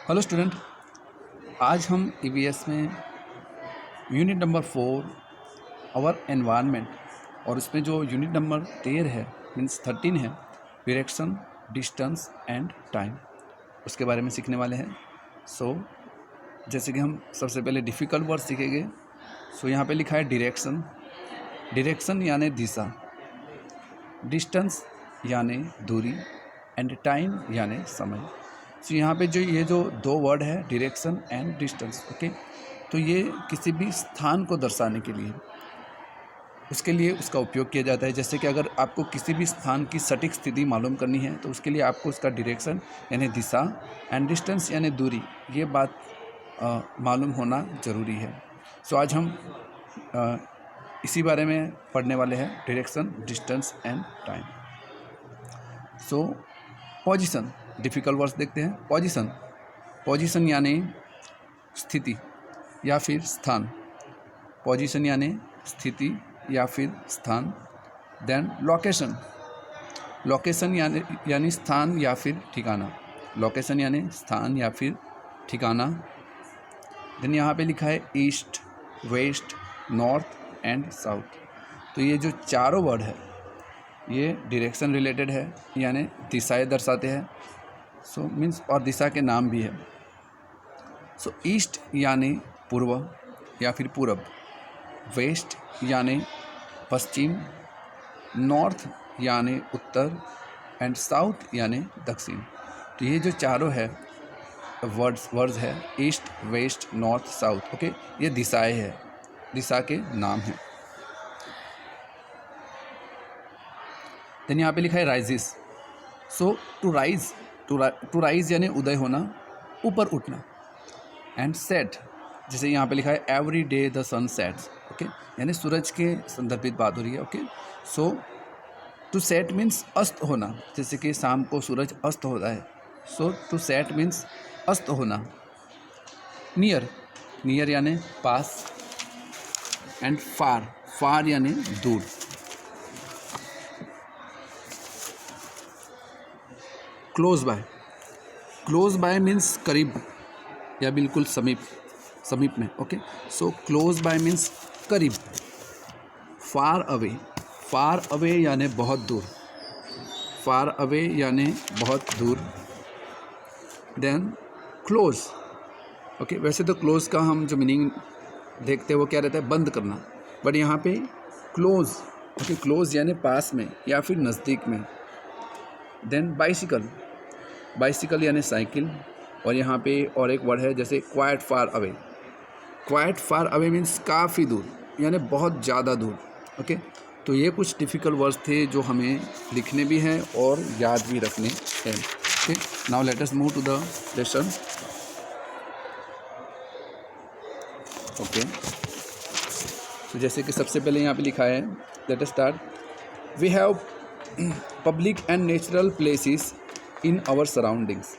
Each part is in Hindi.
हेलो स्टूडेंट, आज हम ईवीएस में यूनिट नंबर 4 आवर एनवायरनमेंट और इसमें जो यूनिट नंबर 13 है मीन्स 13 है डायरेक्शन, डिस्टेंस एंड टाइम, उसके बारे में सीखने वाले हैं। जैसे कि हम सबसे पहले डिफ़िकल्ट वर्ड सीखेंगे। यहाँ पे लिखा है डायरेक्शन। डायरेक्शन यानी दिशा, डिस्टेंस यानी दूरी एंड टाइम यानी समय। यहाँ पे ये जो दो वर्ड है डायरेक्शन एंड डिस्टेंस, ओके, तो ये किसी भी स्थान को दर्शाने के लिए उसके लिए उसका उपयोग किया जाता है। जैसे कि अगर आपको किसी भी स्थान की सटीक स्थिति मालूम करनी है तो उसके लिए आपको उसका डायरेक्शन यानी दिशा एंड डिस्टेंस यानी दूरी, ये बात मालूम होना ज़रूरी है। आज हम इसी बारे में पढ़ने वाले हैं, direction, distance and time. Position, difficult words देखते हैं। पोजीशन यानी स्थिति या फिर स्थान। पोजीशन यानी स्थिति या फिर स्थान। देन लोकेशन यानी स्थान या फिर ठिकाना। लोकेशन यानी स्थान या फिर ठिकाना। देन यहाँ पे लिखा है east, west, north and south. तो ये जो चारों वर्ड है ये डायरेक्शन रिलेटेड है, यानी दिशाएं दर्शाते हैं। मीन्स और दिशा के नाम भी है। ईस्ट यानी पूर्व या फिर पूरब, वेस्ट यानी पश्चिम, नॉर्थ यानी उत्तर एंड साउथ यानी दक्षिण। तो ये जो चारों है वर्ड्स है, east, west, north, south, okay, ये दिशाएं है, दिशा के नाम हैं। देन यहाँ पे लिखा है राइजिस। टू राइज यानी उदय होना, ऊपर उठना। एंड सेट, जैसे यहाँ पे लिखा है every day the sun sets, okay, यानी सूरज के संदर्भित बात हो रही है। ओके, टू सेट मीन्स अस्त होना, जैसे कि शाम को सूरज अस्त होता है। टू सेट मीन्स अस्त होना। नियर यानी पास एंड फार यानी दूर। क्लोज बाय मीन्स करीब या बिल्कुल समीप में। ओके, क्लोज बाय मीन्स करीब। फार अवे यानी बहुत दूर। फार अवे यानी बहुत दूर। देन क्लोज, ओके, वैसे तो क्लोज का हम जो मीनिंग देखते हैं वो क्या रहता है, बंद करना, बट यहाँ पे क्लोज, ओके, क्लोज यानी पास में या फिर नज़दीक में। देन बाइसिकल यानी साइकिल। और यहाँ पे और एक वर्ड है जैसे क्वाइट फार अवे मीन्स काफ़ी दूर यानी बहुत ज़्यादा दूर। ओके, तो ये कुछ डिफ़िकल्ट वर्ड्स थे जो हमें लिखने भी हैं और याद भी रखने हैं। Okay, now let us move to the lesson. Okay, तो जैसे कि सबसे पहले यहाँ पे लिखा है, let us start. We have public and natural places in our surroundings,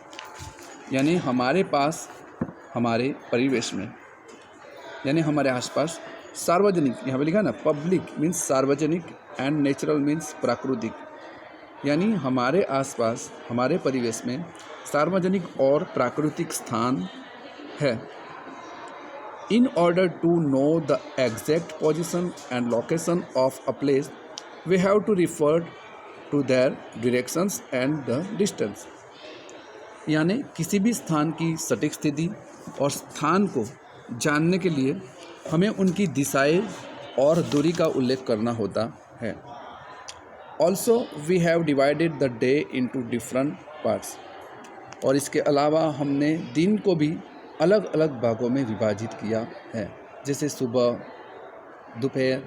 यानी हमारे पास, हमारे परिवेश में, यानी हमारे आसपास सार्वजनिक, यहाँ पे लिखा है ना, पब्लिक मीन्स सार्वजनिक एंड नेचुरल मीन्स प्राकृतिक, यानी हमारे आसपास, हमारे परिवेश में सार्वजनिक और प्राकृतिक स्थान है। In order to know the exact position and location of a place we have to refer to their directions and the distance, यानी किसी भी स्थान की सटीक स्थिति और स्थान को जानने के लिए हमें उनकी दिशाएं और दूरी का उल्लेख करना होता है। Also we have divided the day into different parts, और इसके अलावा हमने दिन को भी अलग अलग भागों में विभाजित किया है, जैसे सुबह, दोपहर,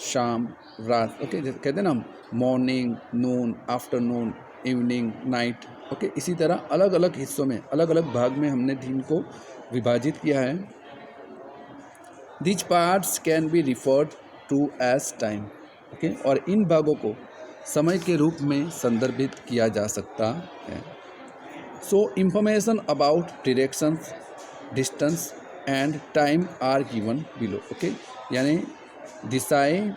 शाम, रात। ओके, जैसे कहते हैं ना हम, मॉर्निंग, नून, आफ्टरनून, इवनिंग, नाइट। ओके, इसी तरह अलग अलग हिस्सों में, अलग अलग भाग में हमने दिन को विभाजित किया है। These parts can be referred to as time. Okay, और इन भागों को समय के रूप में संदर्भित किया जा सकता है। Information about directions, distance and time are given below. Okay, यानी दिशाएं,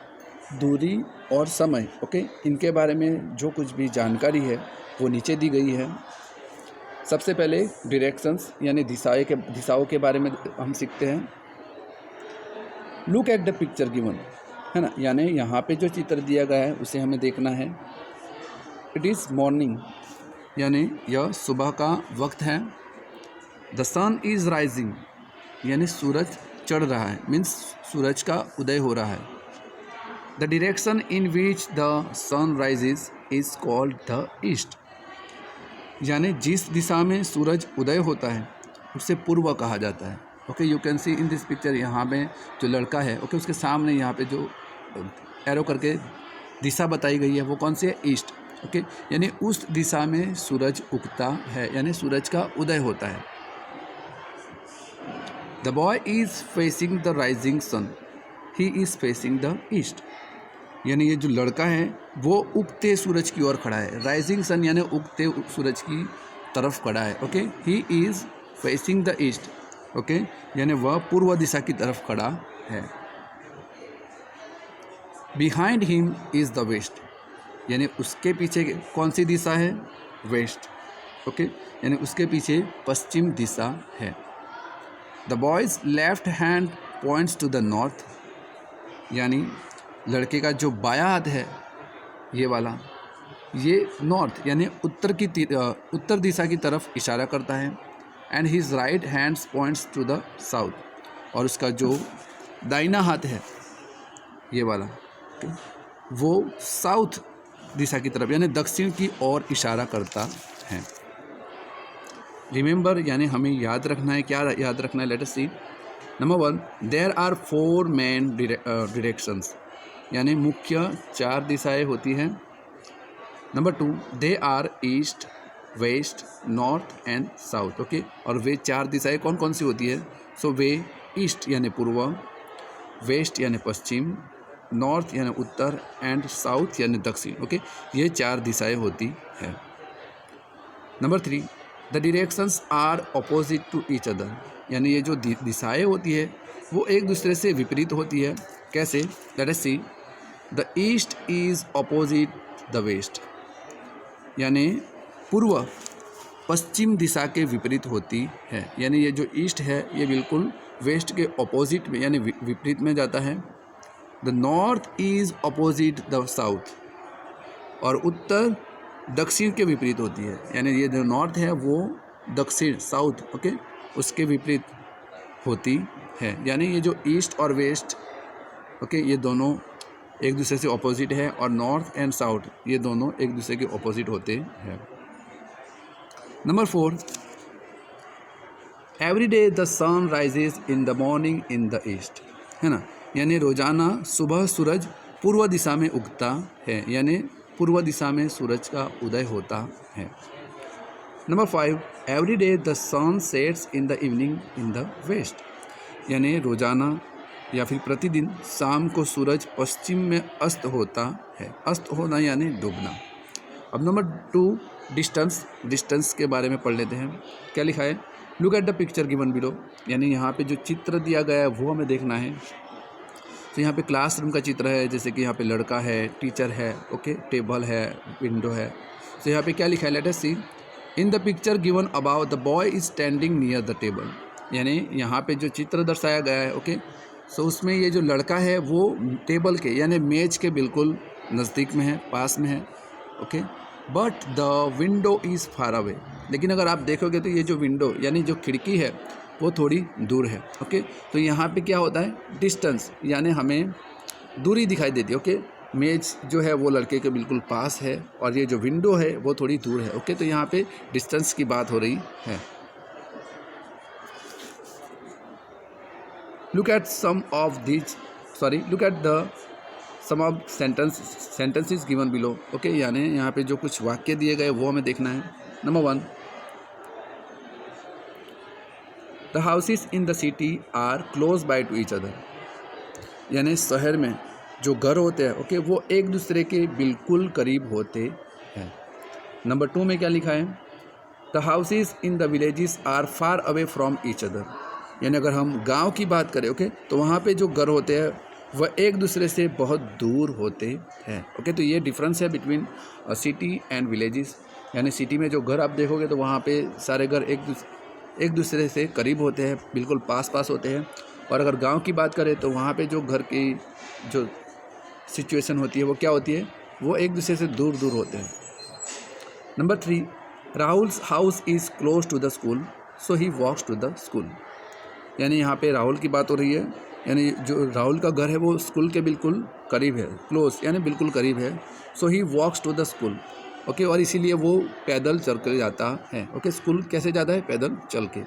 दूरी और समय, ओके, इनके बारे में जो कुछ भी जानकारी है वो नीचे दी गई है। सबसे पहले डायरेक्शंस यानी दिशाओं के बारे में हम सीखते हैं। Look at the picture given, है ना, यानी यहाँ पे जो चित्र दिया गया है उसे हमें देखना है। इट इज़ मॉर्निंग, यानी यह सुबह का वक्त है। द सन इज़ राइजिंग, यानी सूरज चढ़ रहा है, मीन्स सूरज का उदय हो रहा है। The direction in which the sun rises is called the east, यानी जिस दिशा में सूरज उदय होता है उसे पूर्व कहा जाता है। Okay, you can see in this picture, यहाँ पे जो लड़का है, ओके, उसके सामने यहाँ पे जो एरो करके दिशा बताई गई है वो कौन सी है? ईस्ट। ओके, यानी उस दिशा में सूरज उगता है, यानी सूरज का उदय होता है। The boy is facing the rising sun, he is facing the east, यानी ये जो लड़का है वो उगते सूरज की ओर खड़ा है। राइजिंग सन यानी उगते सूरज की तरफ खड़ा है। Okay, he is facing the east, okay, यानी वह पूर्व दिशा की तरफ खड़ा है। Behind him is the west, यानी उसके पीछे कौन सी दिशा है? वेस्ट। ओके, यानी उसके पीछे पश्चिम दिशा है। The boy's left hand points to the north, यानी लड़के का जो बायां हाथ है ये वाला, ये नॉर्थ यानी उत्तर दिशा की तरफ इशारा करता है। And his right hands points to the south, और उसका जो दाहिना हाथ है ये वाला, वो साउथ दिशा की तरफ यानी दक्षिण की ओर इशारा करता है। रिमेंबर, यानी हमें याद रखना है। क्या याद रखना है? Let us see. Number 1, there are 4 main directions, यानी मुख्य 4 दिशाएं होती हैं। Number 2, they are east, west, north and south. Okay, और वे 4 दिशाएं कौन कौन सी होती है? सो वे ईस्ट यानी पूर्व, वेस्ट यानी पश्चिम, नॉर्थ यानी उत्तर एंड साउथ यानी दक्षिण। ओके, ये 4 दिशाएं होती है। Number 3, the directions are opposite to each other, यानी ये जो दिशाएं होती है वो एक दूसरे से विपरीत होती है। कैसे? Let us see. The east is opposite the west, यानी पूर्व पश्चिम दिशा के विपरीत होती है, यानी ये जो ईस्ट है ये बिल्कुल वेस्ट के अपोजिट में यानी विपरीत में जाता है। The north is opposite the south, और उत्तर दक्षिण के विपरीत होती है, यानी ये जो नॉर्थ है वो दक्षिण साउथ, ओके, उसके विपरीत होती है। यानी ये जो ईस्ट और वेस्ट, ओके, ये दोनों एक दूसरे से अपोजिट है, और नॉर्थ एंड साउथ ये दोनों एक दूसरे के अपोजिट होते हैं। Number 4, every day the sun rises in the morning in the east, है ना, यानी रोज़ाना सुबह सूरज पूर्व दिशा में उगता है, यानी पूर्व दिशा में सूरज का उदय होता है। Number 5, every day the sun sets in the evening in the west, यानी रोज़ाना या फिर प्रतिदिन शाम को सूरज पश्चिम में अस्त होता है। अस्त होना यानी डूबना। अब नंबर 2, डिस्टेंस के बारे में पढ़ लेते हैं। क्या लिखा है? Look at the picture given below, यानी यहाँ पे जो चित्र दिया गया है वो हमें देखना है। तो यहाँ पे क्लासरूम का चित्र है, जैसे कि यहाँ पे लड़का है, टीचर है, ओके, टेबल है, विंडो है। तो यहाँ पे क्या लिखा है? Let us see. In the picture given above the boy is standing near the table, यानी यहाँ पे जो चित्र दर्शाया गया है, ओके, सो उसमें ये जो लड़का है वो टेबल के यानी मेज के बिल्कुल नज़दीक में है, पास में है, okay, but the window is far away, लेकिन अगर आप देखोगे तो ये जो विंडो यानी जो खिड़की है वो थोड़ी दूर है। ओके, तो यहाँ पे क्या होता है? डिस्टेंस, यानी हमें दूरी दिखाई देती है। ओके, मेज जो है वो लड़के के बिल्कुल पास है, और ये जो विंडो है वो थोड़ी दूर है। ओके, तो यहाँ पे डिस्टेंस की बात हो रही है। Look at some of sentences given below. Okay, यानी यहाँ पे जो कुछ वाक्य दिए गए वो हमें देखना है। Number 1, the houses in the city are close by to each other, यानी शहर में जो घर होते हैं, ओके, वो एक दूसरे के बिल्कुल करीब होते हैं। नंबर 2 में क्या लिखा है? The houses in the villages are far away from each other, यानी अगर हम गांव की बात करें, ओके, तो वहाँ पे जो घर होते हैं वह एक दूसरे से बहुत दूर होते हैं। ओके, तो ये डिफरेंस है बिटवीन सिटी एंड विलेजेस। यानी सिटी में जो घर आप देखोगे तो वहाँ पे सारे घर एक दूसरे से करीब होते हैं, बिल्कुल पास पास होते हैं। और अगर गांव की बात करें तो वहाँ पे जो घर की जो सिचुएशन होती है वो क्या होती है, वो एक दूसरे से दूर दूर होते हैं। Number 3, Rahul's house is close to the school so he walks to the school. यानी यहाँ पे राहुल की बात हो रही है, यानी जो राहुल का घर है वो स्कूल के बिल्कुल करीब है, क्लोज यानी बिल्कुल करीब है। So he walks to the school, okay, और इसीलिए वो पैदल चल कर जाता है। ओके, स्कूल कैसे जाता है, पैदल चल के।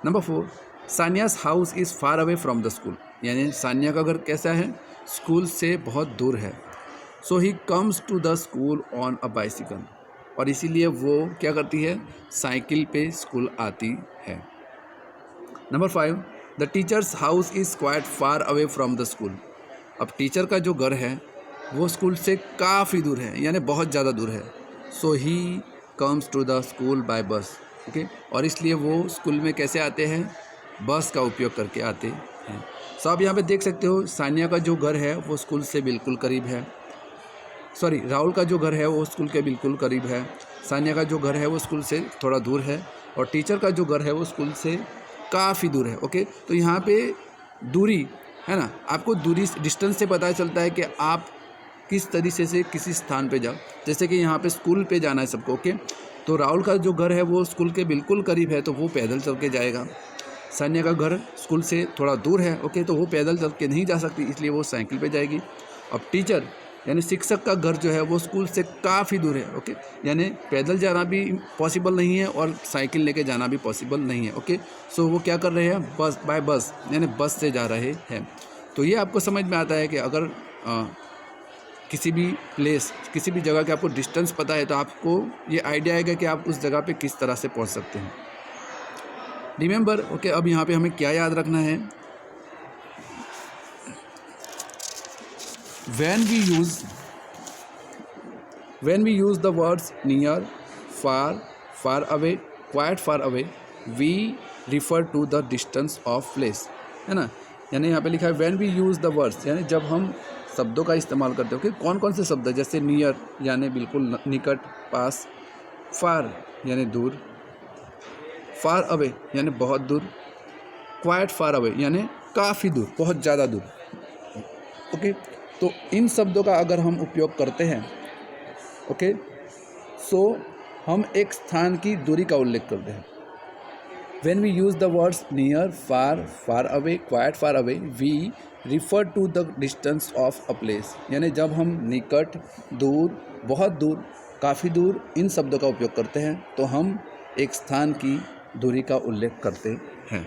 Number 4, Sania's house is far away from the school. यानी सानिया का घर कैसा है, स्कूल से बहुत दूर है। So he comes to the school on a bicycle, और इसीलिए वो क्या करती है, साइकिल पे स्कूल आती है। Number 5, the teachers house is quite far away from the school. अब टीचर का जो घर है वो स्कूल से काफ़ी दूर है, यानी बहुत ज़्यादा दूर है। So he comes to the school by bus, okay, और इसलिए वो स्कूल में कैसे आते हैं, बस का उपयोग करके आते हैं। सो आप यहाँ पे देख सकते हो सानिया का जो घर है वो स्कूल से बिल्कुल करीब है, सॉरी राहुल का जो घर है वो स्कूल के बिल्कुल करीब है, सानिया का जो घर है वो स्कूल से थोड़ा दूर है, और टीचर का जो घर है वो स्कूल से काफ़ी दूर है। ओके, तो यहाँ पे दूरी है ना, आपको दूरी डिस्टेंस से पता चलता है कि आप किस तरीके से किसी स्थान पे जाओ। जैसे कि यहाँ पे स्कूल पे जाना है सबको, ओके, तो राहुल का जो घर है वो स्कूल के बिल्कुल करीब है तो वो पैदल चल के जाएगा। सानिया का घर स्कूल से थोड़ा दूर है, ओके, तो वो पैदल चल के नहीं जा सकती, इसलिए वो साइकिल पे जाएगी। अब टीचर यानी शिक्षक का घर जो है वो स्कूल से काफ़ी दूर है, ओके, यानी पैदल जाना भी पॉसिबल नहीं है और साइकिल लेके जाना भी पॉसिबल नहीं है। ओके, सो वो क्या कर रहे हैं, बस बाय बस यानी बस से जा रहे हैं। तो ये आपको समझ में आता है कि अगर किसी भी प्लेस, किसी भी जगह के आपको डिस्टेंस पता है तो आपको ये आइडिया आएगा कि आप उस जगह पे किस तरह से पहुंच सकते हैं। रिमेंबर, ओके, अब यहाँ पे हमें क्या याद रखना है, when we use the words near, far, far away, quite far away, we refer to the distance of place, है ना। यानी यहाँ पे लिखा है when we use the words, यानी जब हम शब्दों का इस्तेमाल करते हो, कौन कौन से शब्द है, जैसे नियर यानी बिल्कुल निकट पास, फार यानी दूर, फार अवे यानी बहुत दूर, क्वाइट फार अवे यानी काफ़ी दूर, बहुत ज़्यादा दूर। ओके, तो इन शब्दों का अगर हम उपयोग करते हैं, ओके, सो हम एक स्थान की दूरी का उल्लेख करते हैं। When we use the words near, far, far away, quite far away, we refer to the distance of a place. यानी जब हम निकट, दूर, बहुत दूर, काफ़ी दूर इन शब्दों का उपयोग करते हैं तो हम एक स्थान की दूरी का उल्लेख करते हैं।